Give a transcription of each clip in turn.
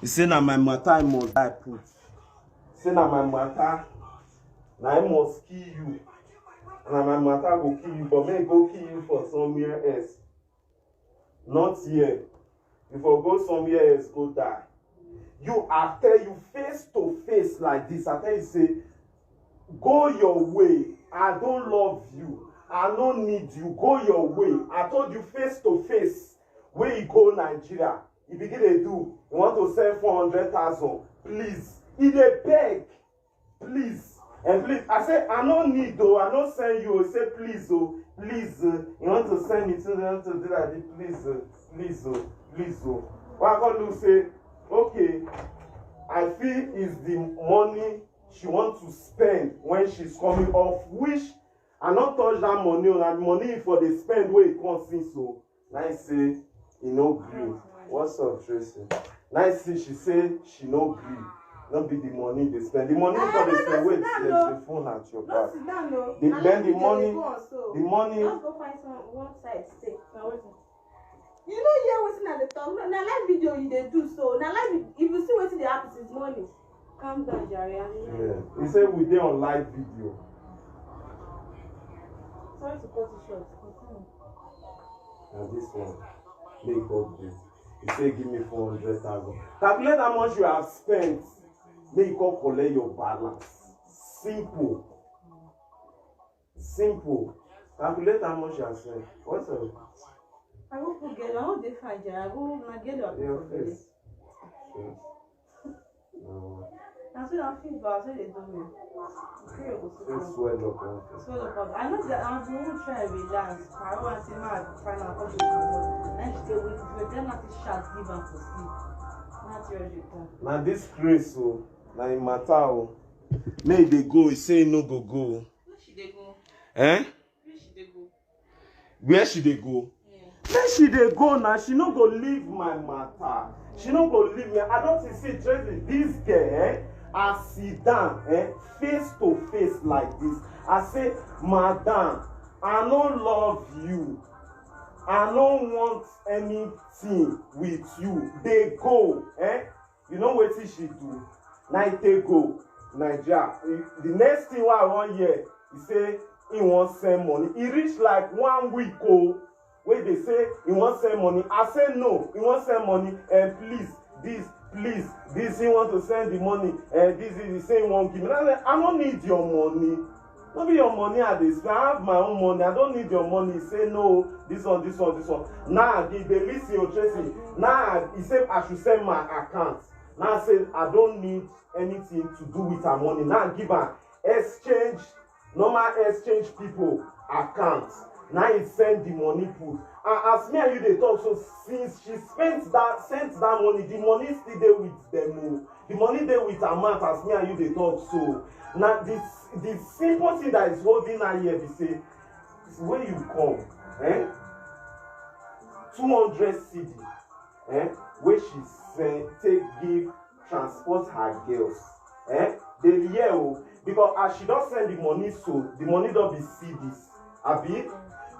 He say na my matter I must die put. He say na my matter na I must kill you. Na my matter go kill you, but may go kill you for somewhere else. Not here. If I go somewhere else, go die. I tell you face to face like this. I tell you say, go your way. I don't love you. I don't need you. Go your way. I told you face to face. Where you go Nigeria, you begin to do. You want to send 400,000. Please. If they beg, please. And please, I say, I don't need though. I don't send you. I say, please, oh, please. You want to send me to want to do that? Please, please, please. What I got to say, okay, I feel is the money she wants to spend when she's coming off, which I not touch that money on that money for the spend where it comes in. So, nice say, you know, green. What's up, Tracy? Nice see, she say she no green. Not be the money they spend. The money for the spend. Wait, there's the phone at your back. Then the money. Just go find one side stay. You know you're waiting at the top. Now live video you they do so. Now live if you see waiting the happens is money. Calm down, Jerry. Yeah. He said we did on live video. Sorry to cut it short. And this one, make up this. He said give me 400,000. Calculate how much you have spent. Make up collect your balance. Simple. Simple. Calculate how much you have spent. What's up? I won't forget. I won't define you. I won't get your face. That's what I feel about it. They do me. Swell up. I know that I won't try to relax. I don't want to see my final conclusion. Then she will wait for them not to shut give up for sleep. Not your return. Now this craze so. Na im matter o. May they go, he say no go go. Where should they go? Eh? Where should they go? Where should they go? Yeah. Where should they go now? She no go leave my matter. She no go leave me. I don't see Tracy, this girl, I sit down, face to face like this. I say, Madam, I don't love you. I don't want anything with you. They go, You know what she do? Night they go Nigeria. The next thing I want hear, he say he won't send money. He reached like 1 week where they say he won't send money. I say no, he won't send money. And please, this he want to send the money. And this is he say he won't give me. I don't need your money. Don't be your money at this. I have my own money. I don't need your money. He say no, this one. Now they listen your Tracy. Now he say I should send my account. Now I say I don't need anything to do with her money. Now give her normal exchange people account. Now he send the money put. And as me and you they talk, so since she sent that money, the money still there with them. The money there with amount as me and you they talk. So now the simple thing that is holding her here, we say, when you come, 200 CD, where she send take give transport her girls. They hear because as she don't send the money, so the money don't be CDs. Abi?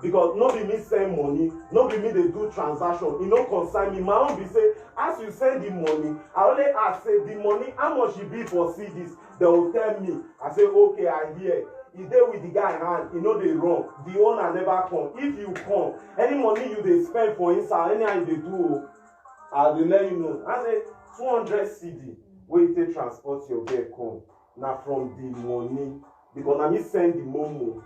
Because no be me send money, no be me they do transaction. It no concern me. My own be say, as you send the money, I only ask say the money, how much it be for CDs? They will tell me. I say, okay, I hear. He there with the guy hand, you know they wrong. The owner never come. If you come, any money you they spend for inside, anyhow they do, I will let you know. I say 200 CD where you take transport your girl come. Now from the money, because I me send the momo,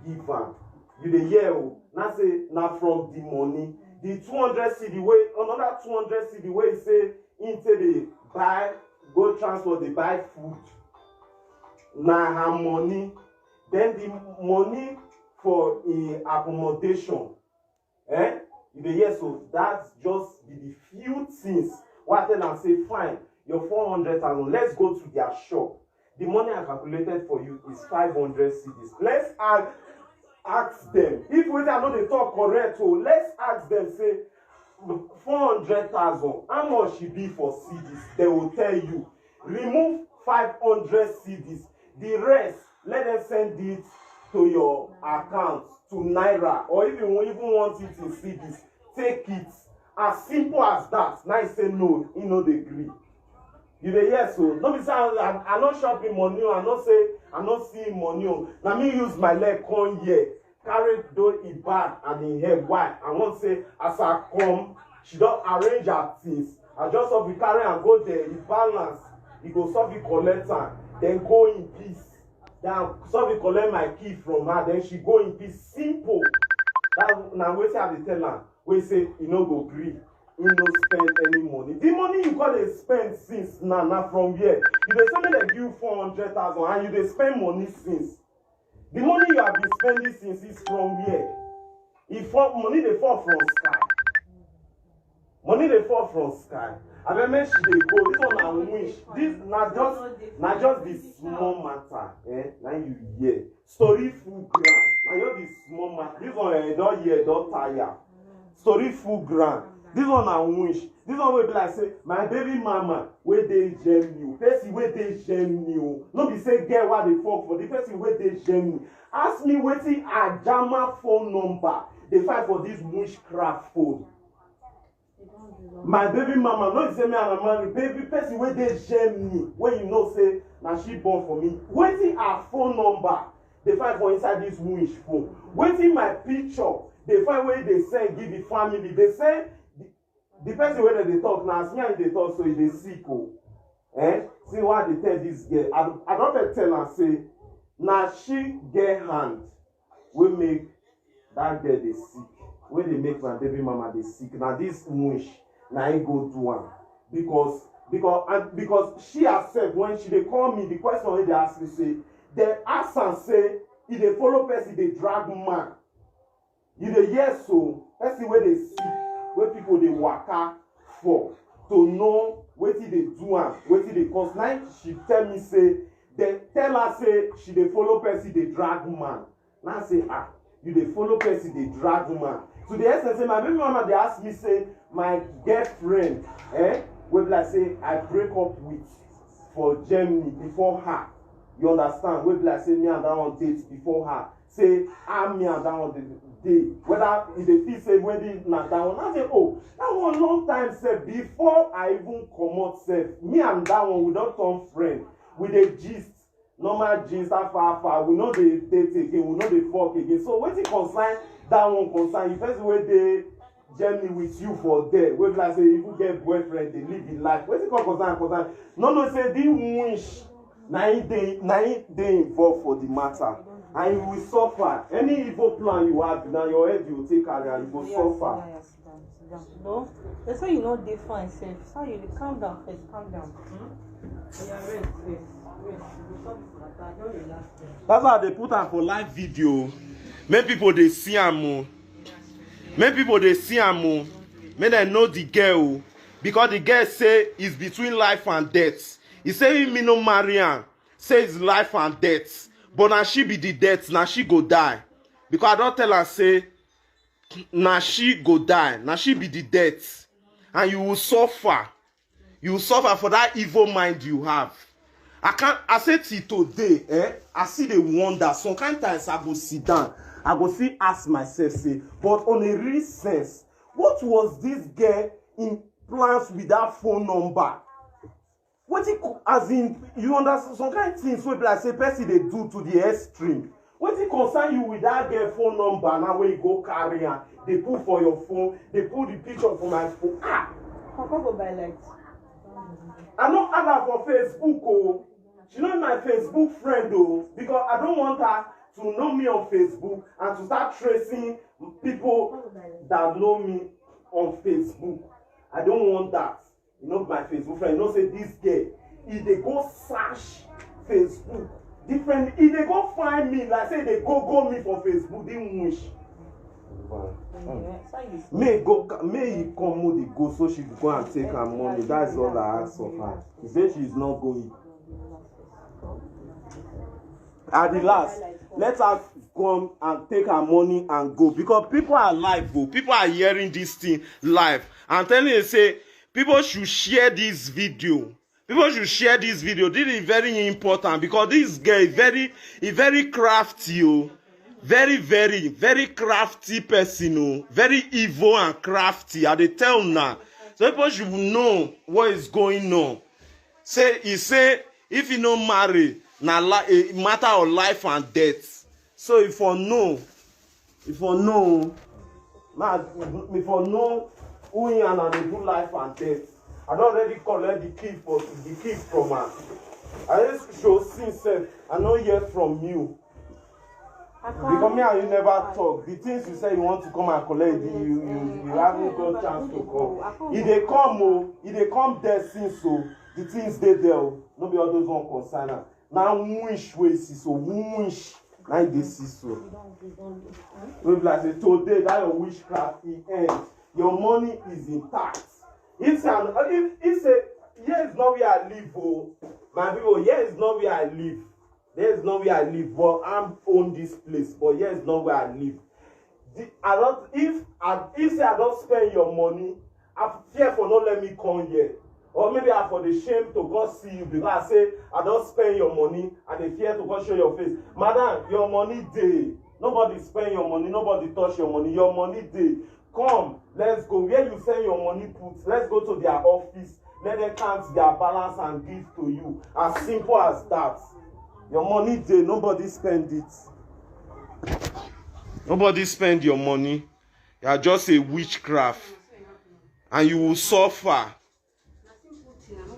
give am. You dey hear now say now from the money. The 200 CD way, another 200 CD way say into the buy, go transport, they buy food. Now her money. Then the money for a accommodation. You dey hear so that's just the few things. What I tell them say fine, your 400,000, let's go to their shop. The money I calculated for you is 500 CDs. Let's ask them. If we know they talk correct, so let's ask them, say 400,000. How much she be for CDs? They will tell you. Remove 500 CDs. The rest, let them send it to your account, to Naira, or if you even want it in CDs, take it. As simple as that. Now you say no, you know they agree. You dey hear so? No be say I not shopping money. I not say I not seeing money. Now me use my leg come here, carry though it bag and in hair. Why? I want say as I come, she don't arrange her things. I just have to carry and go there. It balance. It go solve it collect her. Then go in peace. Then solve it collect my key from her. Then she go in peace. Simple. That now we say I dey tell her. We say you no go gree. You no spend any money. The money you got to spend since now from here. You dey say make dem give you 400,000 and you dey spend money since. The money you have been spending since is from here. Money dey fall from sky. Money dey fall from sky. I remember she dey go. This one na wish. This na just the small matter. Now you hear. Story full ground. Now just the small matter. This one don't hear, don't tire. Story full ground. This one na wish. This one will be like say my baby mama wey dey Germany. Person wey dey Germany. No be say get what they fuck for. The person wey dey Germany. Ask me wetin Ajama phone number they find for this witchcraft phone. My baby mama, no say me and a marry baby person wey dey Germany. When you know say na she born for me. Wetin her phone number they find for inside this wish phone. Wetin my picture they find where they send give the family. They say the person where they talk now, as me and they talk, so they sick. See why they tell this girl. I don't tell her say, now she get hand. We make that girl they sick. When they make my baby mama they sick. Now this wish, now I go do one because she herself when she they call me the question when they ask me say, they ask and say if they follow person they drag man. You dey hear so person where they sick. Where people they waka for to know wetin they do and wetin they cause. Now she tell me say they tell her say she dey follow person they drag woman. Now I say you dey follow person they drag woman. To the essence say my baby mama they ask me say my girlfriend wey be like say I break up with for Germany before her. You understand? Wey be like say me and that one date before her. Say me and that one day. Whether if they feel say when they not that one, I say, oh, that one long time said before I even come out said me and that one we don't turn friend. We dey gist, normal gist, far. We know they date again, we know they fuck again. So what it concern that one concern? You first way they Germany with you for there. Wait like say if you get boyfriend, they live in life. What it concern? No, say they wish. Now they involved for the matter. And you will suffer. Any evil plan you have now your head you will take care and you will suffer. No, that's why you know they find safe. So you calm down first, calm down. Yeah, rest. That's why they put her for live video. Many people they see her. Many people they see her. Make them know the girl. Because the girl say it's between life and death. He say me no marry her. Say it's life and death. But now she be the death, now she go die. Because I don't tell her say, now she go die, now she be the death. And you will suffer. You will suffer for that evil mind you have. I say till today, I see the wonder. Some kind of times I go sit down, I go see ask myself, say, but on a real sense, what was this girl in plans with that phone number? What it as in you understand some kind of things wey be like say person they do to the extreme. What it concern you with that girl phone number now where you go carry her, they put for your phone, they put the picture for my phone. How come go by light? I don't have her for Facebook, oh. She not my Facebook friend, oh, because I don't want her to know me on Facebook and to start tracing people that know me on Facebook. I don't want that. You know my Facebook friend, you know say this girl, if they go search Facebook, different, if they go find me, like say they go me for Facebook, they wish. May he come with the go so she go and take her money. That's all I ask of her. He said she's not going. At the last, let her come and take her money and go. Because people are live, go. People are hearing this thing live. I'm telling you, say, people should share this video. People should share this video. This is very important because this guy is very crafty, oh. Very crafty person, oh. Very evil and crafty. I dey tell now. So people should know what is going on. Say he say if you no marry, na a matter of life and death. So if you know, if you know who he and they do life and death. I don't already collect the key from her. I just show since I know hear from you. Because me and you never talk. The things you say you want to come and collect, you haven't got chance to come. If they come there since so the things they there. No be all those one concern. Now wish we see so wish. Now they see so. Maybe like say today that your witchcraft ends. Your money is intact. It's here is not where I live, oh my people. Here is not where I live. There is not where I live, but I'm own this place. But here is not where I live. If I don't spend your money, I fear for not let me come here. Or maybe I for the shame to go see you because I say I don't spend your money and they fear to go show your face. Madam, your money day. Nobody spend your money, nobody touch your money. Your money day. Come, let's go. Where you send your money put, let's go to their office. Let them count their balance and give to you. As simple as that. Your money day, nobody spend it. Nobody spend your money. You are just a witchcraft. And you will suffer.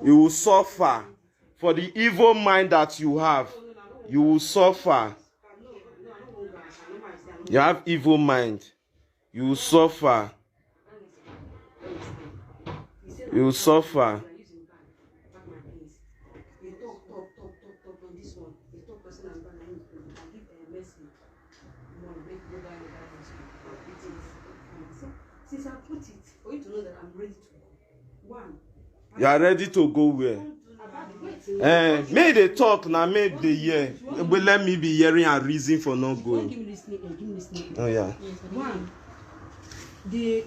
You will suffer. For the evil mind that you have, you will suffer. You have evil mind. You will suffer. You will suffer. Since I put it, for you to know that I'm ready to go. One. You are ready to go where? May they talk now, may they hear. But let me be hearing a reason for not going. Give me listening. Oh yeah. One. You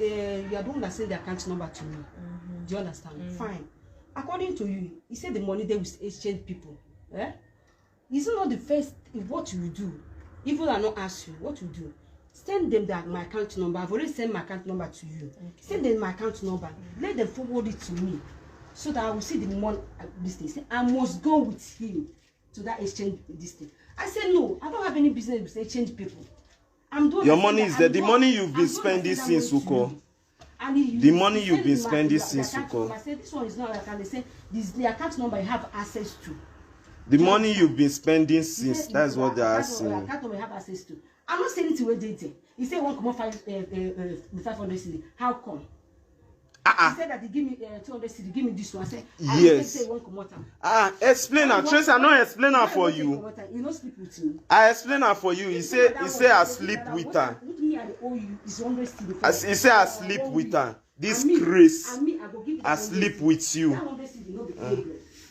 are the one that sent the account number to me. Do you understand? Fine. According to you, he said the money they will exchange people. Eh? It's not the first. What you do, even I not ask you, what you do. Send them my account number. I've already sent my account number to you. Okay. Send them my account number. Let them forward it to me, so that I will see the money. This thing. I must go with him to that exchange. This thing. I said no. I don't have any business with exchange people. I'm doing. Your money is there. The money you've been spending since Uko. The money you've been spending since Uko. I said this one is not account. They say this the account number you have access to. The money you've been spending since. That's what they're asking. The account number you have access to. I'm not saying it to a date. He said 500 CD. How come? He said that he give me 200 CD. Give me this one. I said yes. I won't come out. Explain her. Trace, I not explain her for you. You don't sleep with me. I explain her for you. He say I sleep with her. With me, I owe you is 100 CD. He say I sleep with her. This grace. I sleep with you.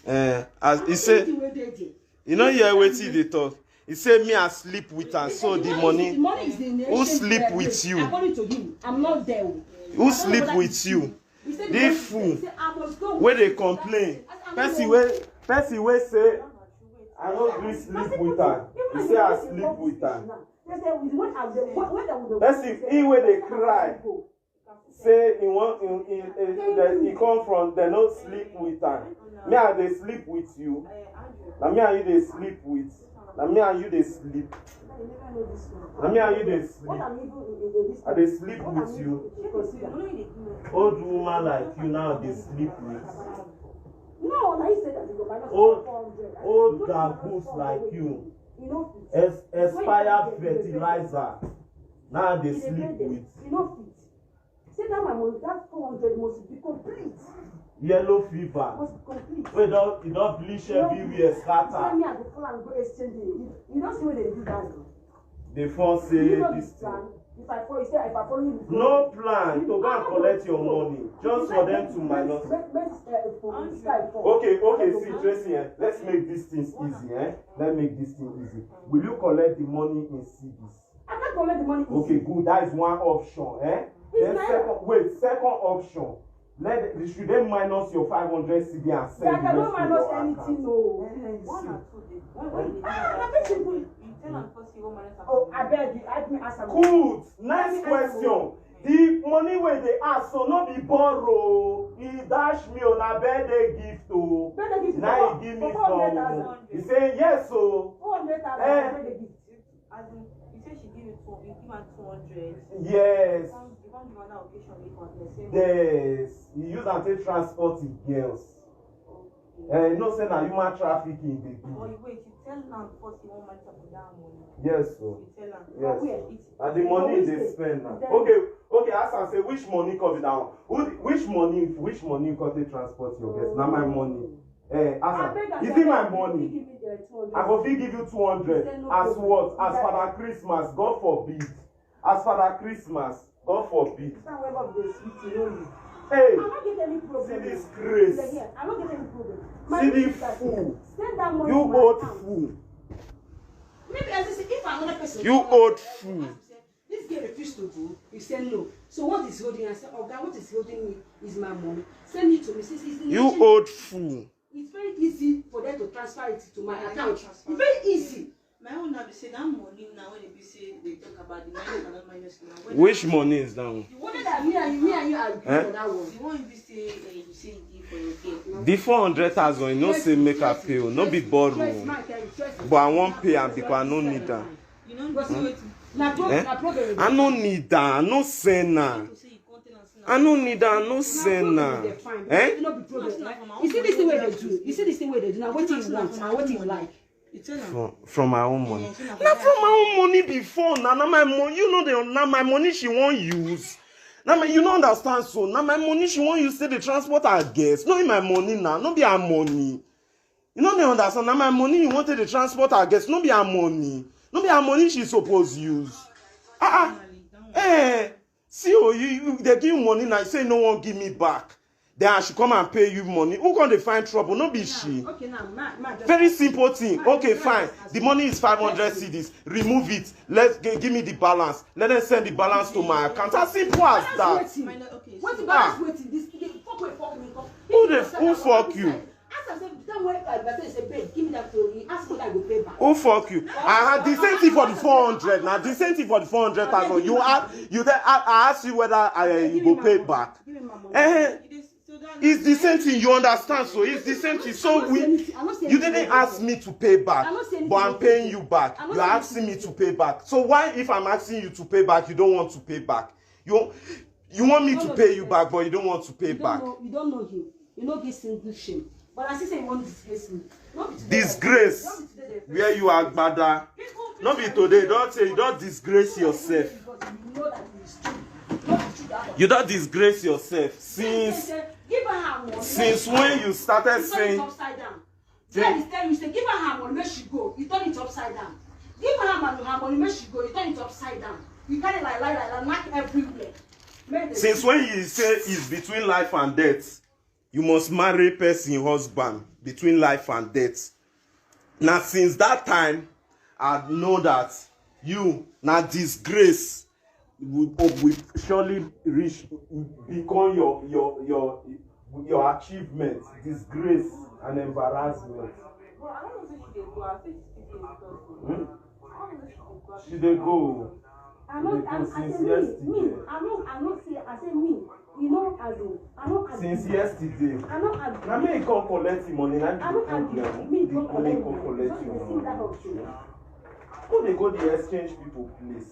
As he say, you know here waiting they talk. He said me I sleep with her, so the money is the who sleep with you? According to him, I'm not there. Who sleep with you? This fool where they complain. Person wey say I no gree sleep with her. He say I sleep with her. Person he where they cry. Say he come from they no sleep with her. Me and they sleep with you. Now me and you they sleep with. Now me and you they sleep. Now me and you they sleep. I they sleep with you. Old woman like you now they sleep with. No, now you said that you go minus 400. Old gagoose like you. Expired fertilizer. Now they sleep with. You know fit. Say that my money, that 400 must be complete. Yellow fever. Must be complete. Wait, you don't bleach everywhere, scatter. Tell me at the phone and go exchange it. You don't see what they do that. The phone say you know this plan. If I follow you, no plan to go and collect your money. Just for them to minus. Okay, see, Tracy, let's make this thing easy, Let's make this thing easy. Will you collect the money in CDs? I can't collect the money in Okay, good. That is one option, Then second option. Should they minus your 500 CD and send I cannot minus anything, no. Good. Nice question. The money where they ask, so not be borrow. He dash me on a birthday gift, oh. Birthday gift. Now he give me some. He say yes, so. 400,000 birthday gift. As in, you say she give you 200. Yes. You want the other occasion we want the same. Yes. He use and take transport the girls. You know, say na human trafficking they do. Or you wait, you tell them first you want money for that money. Yes, so. You tell them. Yes. And the money they spend now. Okay, ask and say which money cover down. Which money you can take transport your guests? Not my money. Ask her, is it my money? I go fit give you 200. As what? As Father Christmas, God forbid. As Father Christmas, God forbid. Hey, I don't get any problem. see this grace. I don't get any problem. See the fool. Send that money. You old fool. Maybe as I say, if another person. You old fool. This girl refused to go. He said no. So what is holding? I said, oh God, what is holding me is my money. Send it to me. You old fool. It's very easy for them to transfer it to my account. It's very easy. My own now be say that money now when they say they talk about the minus and not minus now. Which money is that? The one that me and you are for that one. The one you say you give for your girl. The 400,000, you know, say make her pay, no be borrow. But I won't pay am because I no need that. You know what? I no need that. I no send her. I no need that. I no send her. Eh? You see this thing where they do. You see this thing where they do. Now what you want and what you like. From my own money. Not from my own money before. Now my money. You know now my money she won't use. Now you don't understand so. Now my money she won't use. Say the transport her guests. Not in my money now. Not be her money. You know they understand. Now my money you wanted the transport her guests. Not be her money. Not be her money she supposed use. See you they give you money now. You say no one give me back. Then I should come and pay you money. Who gonna find trouble? No be she. Okay, now, very simple thing. Okay, fine. The money is 500 cedis. Remove it. Give me the balance. Let them send the balance to my account. As simple as that. What's the balance waiting? This who fuck you? Who fuck you? I had the same thing for the 400. Now the same thing for the 400,000. I asked you whether you go pay back. It's the same thing, you understand? So it's the same thing. So you didn't ask me to pay back, but I'm paying you back. You're asking me to pay back. So why, if I'm asking you to pay back, you don't want to pay back? You want me to pay you back, but you don't want to pay back? You don't know him. You know this single shame. But I say you want to disgrace me. Disgrace? Where you are, Gbada? Not be today. Don't say you don't disgrace yourself. You don't disgrace yourself since when you started saying. Then is telling you say give her her money, make she go. You turn it upside down. Give her her money, make she go. You turn it upside down. You carry like knock everywhere. Since when you say it's between life and death, you must marry person husband between life and death. Now since that time, I know that you now disgrace will surely reach become your achievement, disgrace and embarrassment. She dey go. Since yesterday. Now me come collect the money. Now the problem. Me come collect your money. Who they go the exchange people place?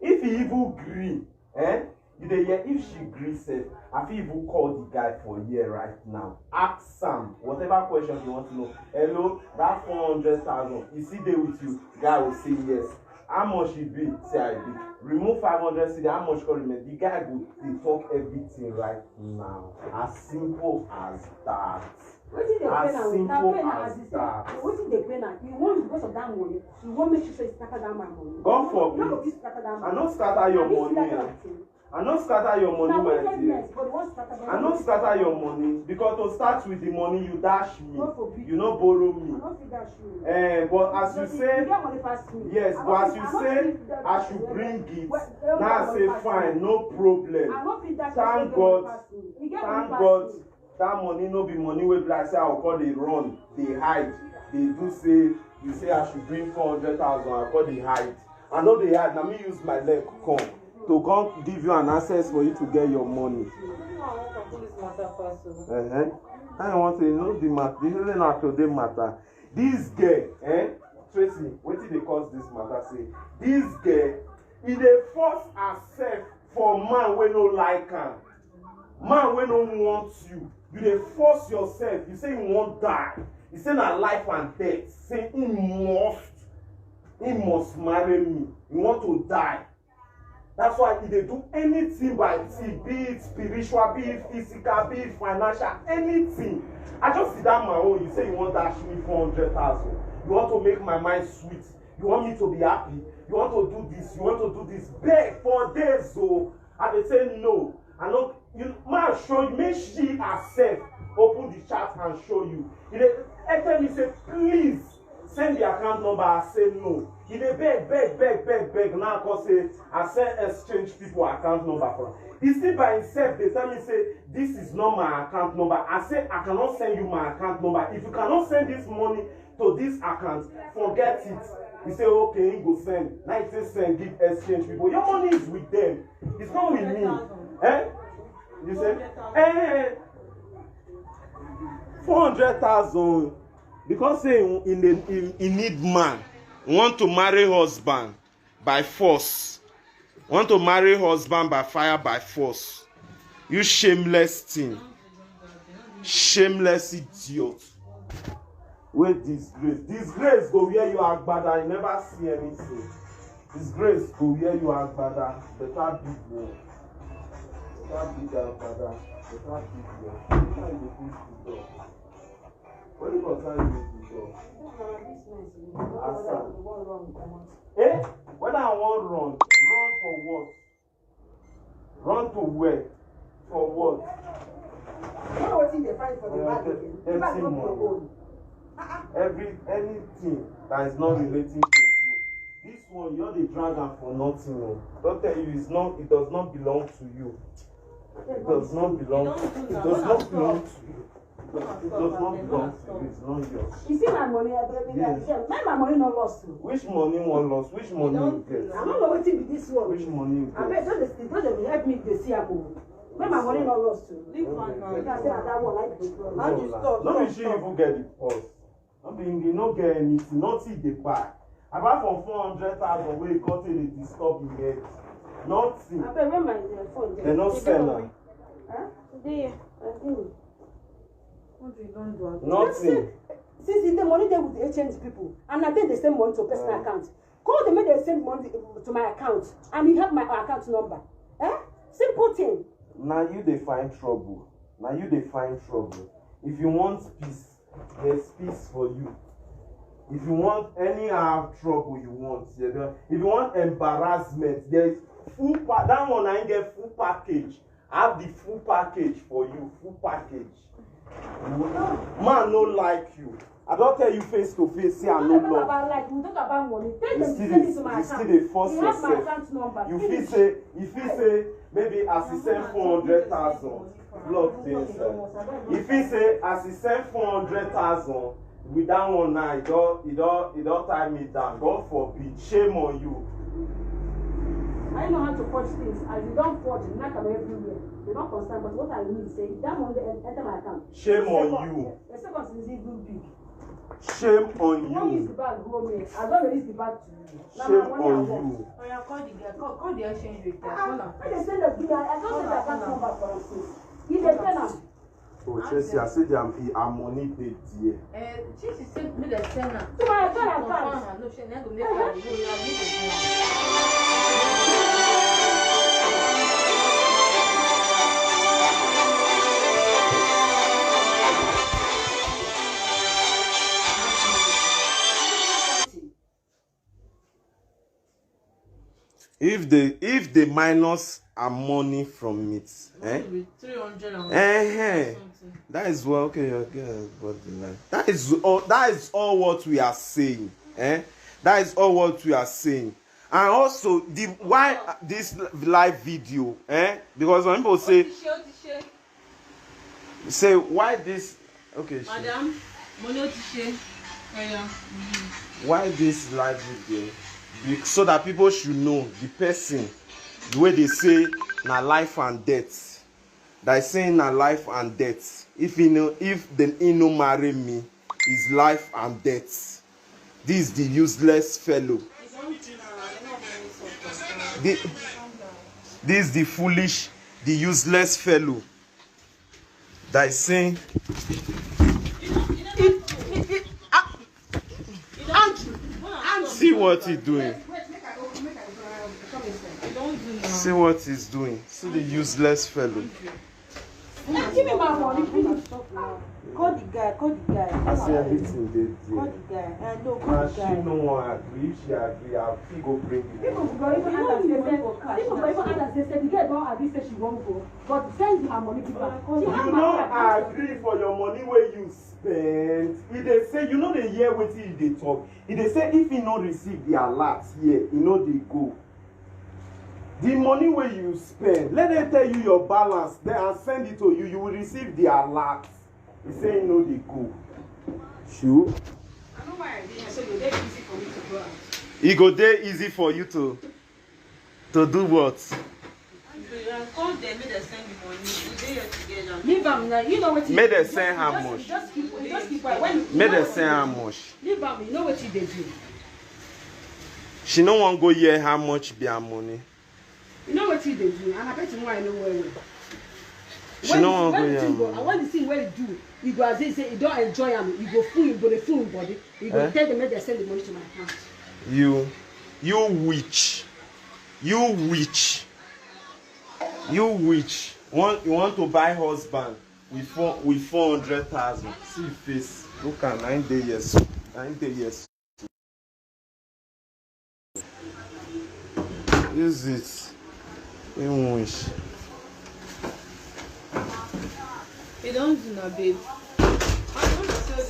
If he even agree, if she agrees, I feel even call the guy for here right now. Ask Sam whatever question you want to know. Hello, that 400,000. Is he there with you? Guy will say yes. How much it be? Say I be. Remove 500 cedi. How much can remain? The guy will talk everything right now. As simple as that. As simple as that. What is the pay now? You want because of that money. You want make sure you scatter that money. God forbid. I don't scatter your money. I don't scatter your money, my dear. I don't scatter your money because to start with the money you dash me. You not borrow me. But as you say, yes, but as you say, I should bring it. Now I say fine, no problem. Thank God. Thank God. That money no be money wey be like say I will call they run, they hide. They do say, you say I should bring 400,000, I call they hide. I know they hide, now me use my leg come. to come give you an access for you to get your money. I want to know the matter. This is not today matter. This girl, Tracy, what did they cause this matter? Say this girl, if they force herself for man when no like her, man when no wants you, you they force yourself. You say you won't die. You say na life and death. Say he must marry me. You want to die. That's why if they do anything by it, be it spiritual, be it physical, be it financial, anything. I just see that my own. You say you want to dash me 400,000. You want to make my mind sweet. You want me to be happy. You want to do this. You want to do this. Beg for days, so I they say no. I know you might show you. Make she herself open the chat and show you. If they tell me say please send the account number, I say no. If they beg. Now I say I send exchange people account number for them. He still by himself, they tell me say this is not my account number. I say I cannot send you my account number. If you cannot send this money to this account, forget it. He say okay, he go send. Now he say send, give exchange people. Your money is with them. It's not with me. You say 400,000 because say he need man want to marry husband by force, want to marry husband by fire by force. You shameless thing, shameless idiot. Wait, disgrace go where you agbada. You never see anything. Disgrace go where you agbada. Better big one. Better big agbada. Better big one. What do you concern you with the when I want run for what? Run to where? For what? You know what they fight for the market? Anything that is not relating to you. This one, you're the dragon for nothing. No. Don't tell you it's not. It does not belong to you. It does not belong. It does not belong to you. It does not belong to you. It's not yours. You see my money? Yes. My money not lost. Which money one lost? Which money you get? I'm not waiting with this one. Which money you I bet don't help me to see a move. When my money not lost. Leave one now. You can say that one like this. How do you stop? Not be sure even get the purse. Not be you no get anything. Nothing they buy. Apart from 400,000 where you got it, they disturb you yet. Nothing. I bet when my phone. They not sell now. Huh? Today, I think. What do you don't do? Nothing. Since the money there with the exchange people, and I think they send money to personal account. Call them, they send money to my account, and you have my account number. Simple thing. Now you they find trouble. Now you they find trouble. If you want peace, there's peace for you. If you want any trouble you want, if you want embarrassment, there's full that one I get full package. I have the full package for you, full package. Man no like you. I don't tell you face to face, say I no love. We talk about money. Tell them to You send it to my still account. dey force You have my yourself. account number. You feel say maybe as he send 400,000, blood dey inside. You feel say as he send 400,000 with that one now, he don't tie me down. God forbid, shame on you. I know how to forge things. As you don't forge, you not come everywhere. They don't concern. But what I mean is say that money enter my account. Shame on you. The second is even big. Shame on You don't use you. the bag, go me. I don't release the bag to you. Shame on you. Oh, yeah, call the exchange rate. When they send us, I don't send the account number for us. If they send us, Oh, Tracy, I said I'm money paid there. She said me the sender. to my account. No, she never make her. If they minus our money from it, 300 that is well okay. That is all what we are saying. That is all what we are saying. And also why this live video, because when people say why this Madam, money why this live video, so that people should know the person The way they say na life and death. They say na life and death. If he no marry me, it's life and death. This is the useless fellow. This is the foolish, the useless fellow. That is saying. See what he's doing. See what he's doing. See the useless fellow. Give me my money, please. Call the guy. I see everything they do. Call the guy. No, call the guy. She no want agree. If she agree, I'll go bring it. People go even understand. The girl don't agree, say she won't go. But send her money, people. You don't agree for your money where you spend. If they say, you know the year waiting they talk. If they say if you not receive the alert here, you know they go. The money where you spend, let them tell you your balance there and send it to you. You will receive the alert. He say you know they go. Sure. I know why I didn't. So it's easy for me to go out. It go there easy for you to do what? Call them, make them send the money. They here together. Leave them now. You know what? Make them send how much? Just keep quiet. Make them send how much? Leave them. You know what they do. She no want go hear how much be her money. You know what they do, and I bet you know I know where. She no want go hear. And when the thing where you do, you go as they say you don't enjoy them. You go fool, you go the fool body. You go tell them make they send the money to my account. You witch. You witch. You witch. You want to buy husband with 400,000. See face. Look at 9 days. 9 days. Use it. You wish. You don't do that, babe.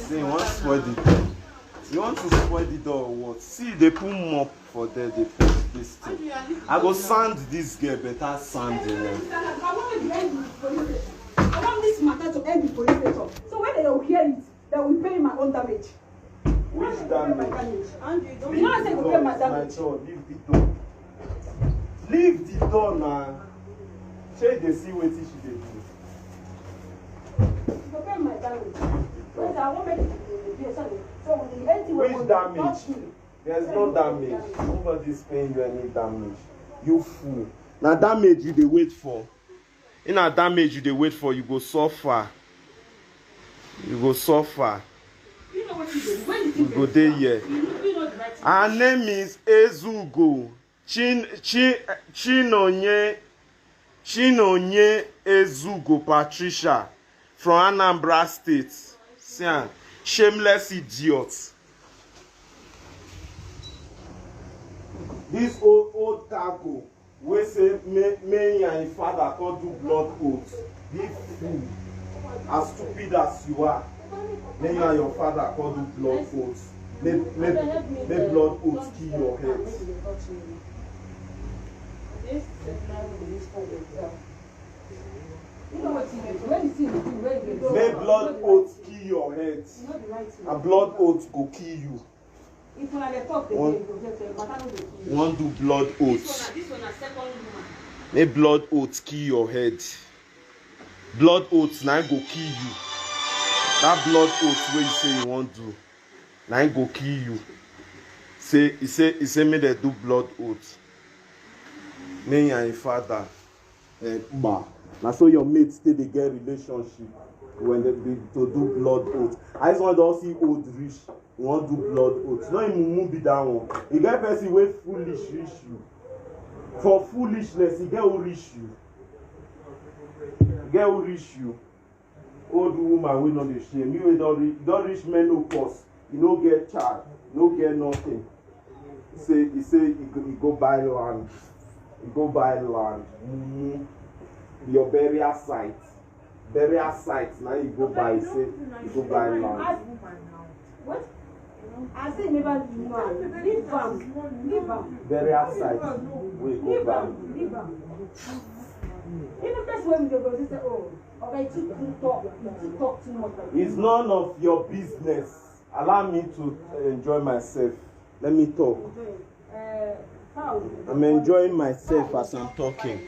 See, you want to spoil the door. You want to spoil the door or what? See, they put mop for there. They put this thing. I go sand this girl better sand in them. I want this matter to end the police station. So when they will hear it, they will pay my own damage. Which damage? You know I said will pay my damage. Leave the door. Leave the door now. Shey they see wetin she dey do. You pay my damage. Because I won't make it to the place. So when the empty way Which damage? There's no damage. Nobody's paying you any damage. You fool. Now damage you dey wait for. In a damage you dey wait for, you go suffer. You go suffer. You know what you do. When you You go there here. you know the right thing. Her name is Ezugo. Chinonye Ezugo Patricia from Anambra State. See, shameless idiot. This old cargo wey say me and him father can't do blood oath. This fool, as stupid as you are, me and your father can't do blood oath. Make blood oath kill your head. You know what you do. When you see the thing, when you go. Make blood oath kill your head. You know the right thing. A blood oath go kill you. If when they talk, they One- go just but I know they kill You you. want do blood This oath. one a second woman. Make blood oath kill your head. Blood oath now go kill you. That blood oath where you say you want do, now go kill you. He say make they do blood oath. Me and your father, now so your mates stay they get relationship when they be to do blood oath. I just want to see old rich. You want do blood oath. No, you be that one. You get person wey foolish reach you. For foolishness, you get who reach you. Get who reach you. Old woman wey no dey shame. You wey don reach menopause. You no get child. You no get nothing. He say he go buy land. He go buy land. Your burial site. Burial site. Now you go buy. He say you go buy land. What? I say never leave am. Leave am. Leave am. Burial site. We go Leave buy. am. Leave am. Even that's when they go, they say, oh, okay, you talk too much. It's none of your business. Allow me to enjoy myself. Let me talk. I'm enjoying myself as I'm talking.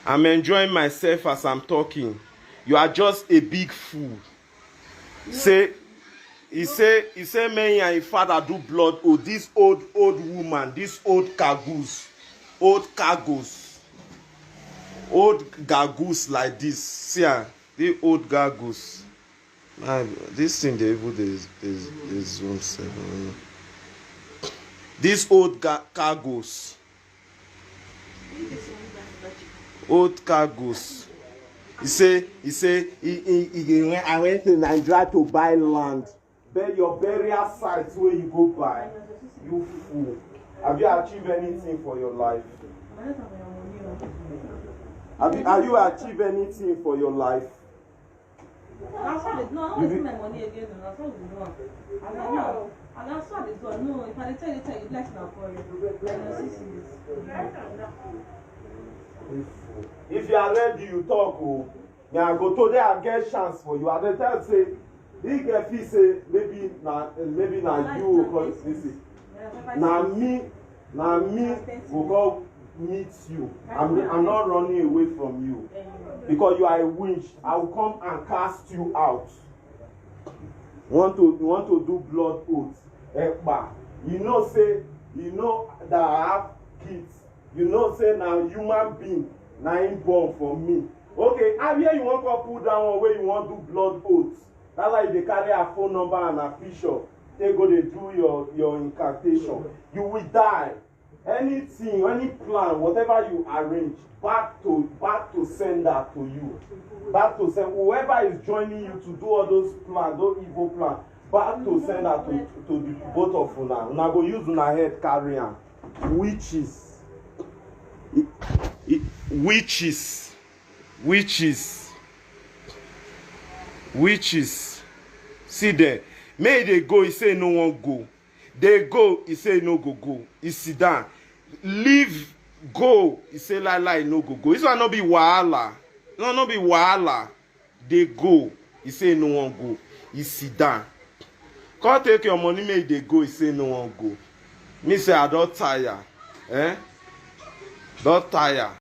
I'm enjoying myself as I'm talking. You are just a big fool. Say, he say, me and his father do blood. Oh, this old woman, this old cargoos like this. See, the old cargoos. This thing they even is zone 7. These old cargoes. Old cargoes. He say I went to Nigeria to buy land. But your burial sites where you go buy. You fool. Have you achieved anything for your life? Have you achieved anything for your life? No, I don't my money again. That's what we do. And that's what it's done. No, if I tell you, you'd like to for you. If you are ready, you talk. Oh, I go to there and get chance for you. And the time say, he get fee say maybe na you because this is na me will go meet you. I'm not running away from you because you are a winch. I will come and cast you out. Want to do blood oath? You know that I have kids. You know say now human being now ain't born for me. Okay, I hear you want to put down one where you want to do blood oaths. That's why they carry a phone number and a picture. They go to do your incantation. You will die. Anything, any plan, whatever you arrange, back to send that to you. Back to send whoever is joining you to do all those plans, those evil plans, back to send that to the both of you now. Now go use una head carry am. Witches. See there. May they go, he say no one go. They go, he say no go. He sit down. Leave, go. He say lie, no go. This one not be wahala. No be wahala. They go. He say no one go. He sit down. Come take your money, may they go. He say no one go. Me say I don't tire. Don't tire.